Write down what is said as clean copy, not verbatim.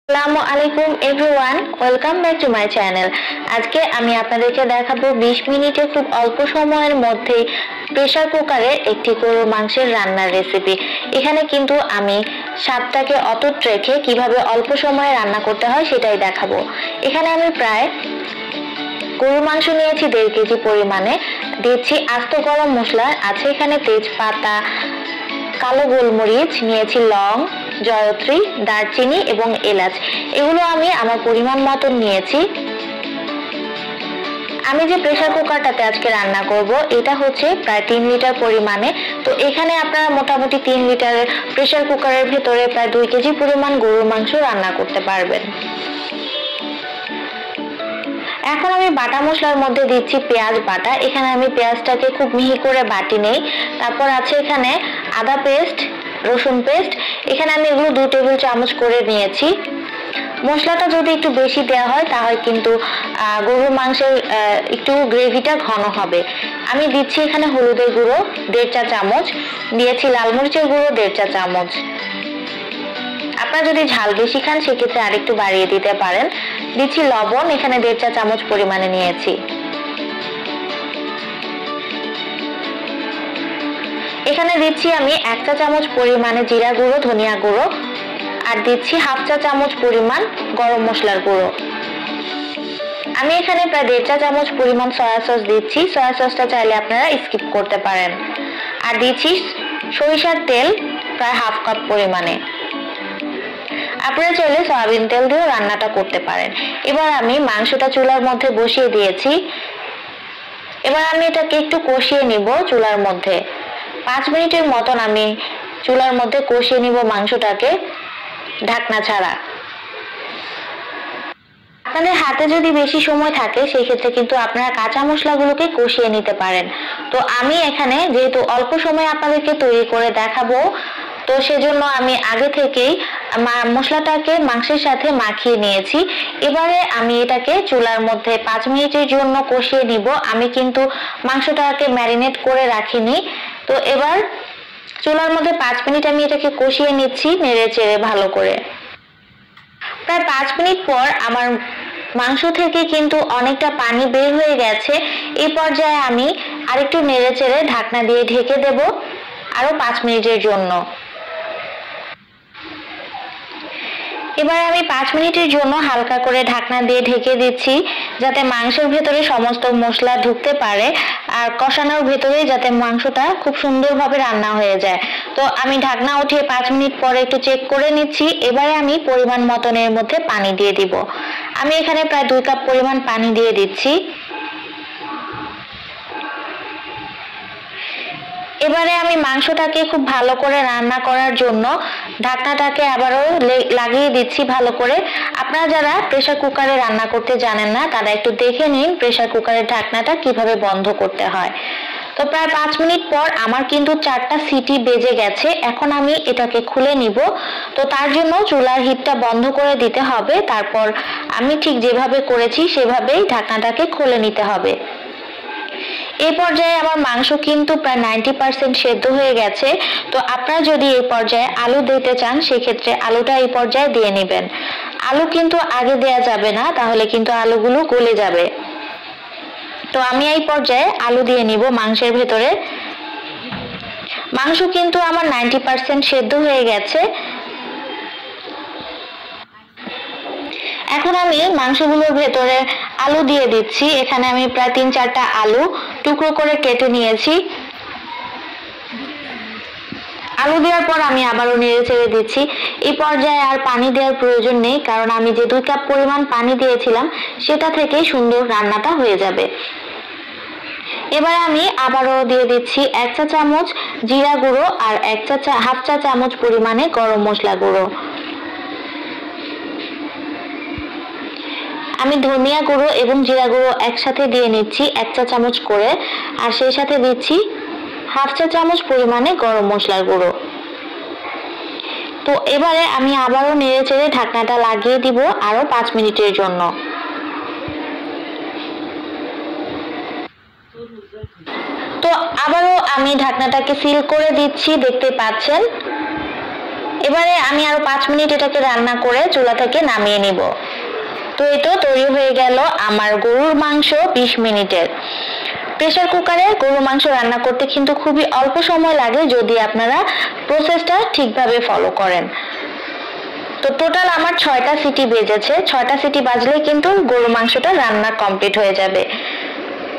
আসসালামু আলাইকুম everyone, welcome back to my channel. আজকে আমি আপনাদেরকে দেখাবো 20 মিনিটে খুব অল্প সময়ের মধ্যে প্রেসার কুকারে একটি গরুর মাংসের রান্নার রেসিপি। এখানে কিন্তু আমি স্বাদটাকে অটুট রেখে কিভাবে অল্প সময়ে রান্না করতে হয় সেটাই দেখাবো। এখানে আমি প্রায় গরুর মাংস নিয়েছি 1.5 কেজি পরিমাণে। দিচ্ছি আস্ত গরম মশলা, আছে এখানে তেজপাতা, কালো গোলমরিচ, নিয়েছি লং, জয়ত্রী, দারচিনি এবং এলাচ। এগুলো আমি আমার পরিমাণ মতো নিয়েছি। আমি যে প্রেসার কুকারটাতে আজকে রান্না করব এটা হচ্ছে প্রায় 3 লিটার পরিমাণে। তো এখানে আপনারা মোটামুটি 3 লিটারের প্রেসার কুকারের ভেতরে প্রায় 2 কেজি পরিমাণ গরুর মাংস রান্না করতে পারবেন। এখন আমি বাটা মশলার মধ্যে দিচ্ছি পেঁয়াজ বাটা। এখানে আমি পেঁয়াজটাকে খুব মিহি করে বাটি নেই। তারপর আছে এখানে আদা পেস্ট, রসুন পেস্ট। এখানে আমি এগুলো 2 টেবিল চামচ করে নিয়েছি। মশলাটা যদি একটু বেশি দেওয়া হয় তাহলে কিন্তু গরুর মাংসের একটু গ্রেভিটা ঘন হবে। আমি দিচ্ছি এখানে হলুদের গুঁড়ো 1.5 চা চামচ, দিয়েছি লাল মরিচের গুঁড়ো 1.5 চা চামচ। আপনারা যদি ঝাল বেশি খান সেক্ষেত্রে আরেকটু বাড়িয়ে দিতে পারেন। দিচ্ছি লবণ, এখানে 1.5 চা চামচ পরিমাণে নিয়েছি। এখানে দিচ্ছি আমি 1 চা চামচ পরিমাণে জিরা গুঁড়ো, ধনিয়া গুঁড়ো, আর দিচ্ছি 1/2 চা চামচ পরিমাণ গরম মশলার গুঁড়ো। আমি এখানে প্রায় 1.5 চা চামচ পরিমাণ সয়া সস দিচ্ছি। সয়া সসটা চাইলে আপনারা স্কিপ করতে পারেন। আর দিচ্ছি সরিষার তেল প্রায় 1/2 কাপ পরিমাণে। আপনারা চাইলে সয়াবিন তেল দিয়েও রান্নাটা করতে পারেন। এবার আমি মাংসটা চুলার মধ্যে বসিয়ে দিয়েছি। এবার আমি এটাকে একটু কষিয়ে নিব চুলার মধ্যে। 5 মিনিটের মতন আমি চুলার মধ্যে কষিয়ে নিব মাংসটাকে ঢাকনা ছাড়া। আপনাদের হাতে যদি বেশি সময় থাকে সেই ক্ষেত্রে কিন্তু আপনারা কাঁচা মশলাগুলোকে কষিয়ে নিতে পারেন। তো আমি এখানে যেহেতু অল্প সময় আপনাদেরকে তৈরি করে দেখাবো, তো সেজন্য আমি আগে থেকেই মশলাটাকে মাংসের সাথে মাখিয়ে নিয়েছি। এবারে আমি এটাকে চুলার মধ্যে 5 মিনিটের জন্য কষিয়ে নিব। আমি কিন্তু মাংসটাকে ম্যারিনেট করে রাখিনি। তো এবার চুলার মধ্যে 5 মিনিট আমি এটাকে কষিয়ে নিচ্ছি নেড়ে চেড়ে ভালো করে। প্রায় 5 মিনিট পর আমার মাংস থেকে কিন্তু অনেকটা পানি বের হয়ে গেছে। এই পর্যায়ে আমি আরেকটু নেড়ে চেড়ে ঢাকনা দিয়ে ঢেকে দেব আরো 5 মিনিটের জন্য। এবার আমি 5 মিনিটের জন্য হালকা করে ঢাকনা দিয়ে ঢেকে দিচ্ছি, যাতে মাংসের ভেতরে সমস্ত মশলা ঢুকতে পারে আর কষানোর ভেতরে যাতে মাংসটা খুব সুন্দরভাবে রান্না হয়ে যায়। তো আমি ঢাকনা উঠিয়ে 5 মিনিট পরে একটু চেক করে নিচ্ছি। এবারে আমি পরিমাণ মতন এর মধ্যে পানি দিয়ে দিব। আমি এখানে প্রায় 2 কাপ পরিমাণ পানি দিয়ে দিচ্ছি। এবারে আমি মাংসটাকে খুব ভালো করে রান্না করার জন্য ঢাকনাটাকে আবারও লাগিয়ে দিচ্ছি ভালো করে। আপনারা যারা প্রেসার কুকারে রান্না করতে জানেন না তারা একটু দেখে নিন প্রেসার কুকারের ঢাকনাটা কিভাবে বন্ধ করতে হয়। তো প্রায় 5 মিনিট পর আমার কিন্তু 4টা সিটি বেজে গেছে। এখন আমি এটাকে খুলে নিব। তো তার জন্য চুলার হিটটা বন্ধ করে দিতে হবে। তারপর আমি ঠিক যেভাবে করেছি সেভাবেই ঢাকনাটাকে খুলে নিতে হবে। এই পর্যায়ে আমার মাংস কিন্তু প্রায় 90% সেদ্ধ হয়ে গেছে। তো আপনারা যদি এই পর্যায়ে আলু দিতে চান সেক্ষেত্রে আলুটা এই পর্যায়ে দিয়ে নেবেন। আলু কিন্তু আগে দেয়া যাবে না, তাহলে কিন্তু আলুগুলো গলে যাবে। তো আমি এই পর্যায়ে আলু দিয়ে নিব মাংসের ভেতরে। মাংস কিন্তু আমার 90% সেদ্ধ হয়ে গেছে। এখন আমি মাংসগুলোর ভেতরে আলু দিয়ে দিচ্ছি। এখানে আমি প্রায় 3-4টা আলু টুকরো করে কেটে নিয়েছি। আলু দেওয়ার পর আমি আবারও নেড়ে চেড়ে দিচ্ছি। এই পর্যায়ে আর পানি দেওয়ার প্রয়োজন নেই, কারণ আমি যে 2 কাপ পরিমাণ পানি দিয়েছিলাম সেটা থেকেই সুন্দর রান্নাটা হয়ে যাবে। এবার আমি আবারও দিয়ে দিচ্ছি 1 চা চামচ জিরা গুঁড়ো আর 1/2 চা চামচ পরিমাণে গরম মশলা গুঁড়ো। আমি ধনিয়া গুঁড়ো এবং জিরা গুঁড়ো একসাথে দিয়ে নিচ্ছি 1 চা চামচ করে, আর সেই সাথে দিচ্ছি 1/2 চা চামচ পরিমাণে গরম মশলার গুঁড়ো। তো এবারে আমি আবারও নেড়ে চেড়ে ঢাকনাটা লাগিয়ে দিব আরো 5 মিনিটের জন্য। তো আবারও আমি ঢাকনাটাকে সিল করে দিচ্ছি, দেখতে পাচ্ছেন। এবারে আমি আরো 5 মিনিট এটাকে রান্না করে চুলা থেকে নামিয়ে নিব। তো এই তো তৈরি হয়ে গেল আমার গরুর মাংস 20 মিনিটের। প্রেসার কুকারে গরুর মাংস রান্না করতে কিন্তু খুবই অল্প সময় লাগে যদি আপনারা প্রসেসটা ঠিকভাবে ফলো করেন। তো টোটাল আমার 6টা সিটি বেজেছে, 6টা সিটি বাজলে কিন্তু গরুর মাংসটা রান্না কমপ্লিট হয়ে যাবে।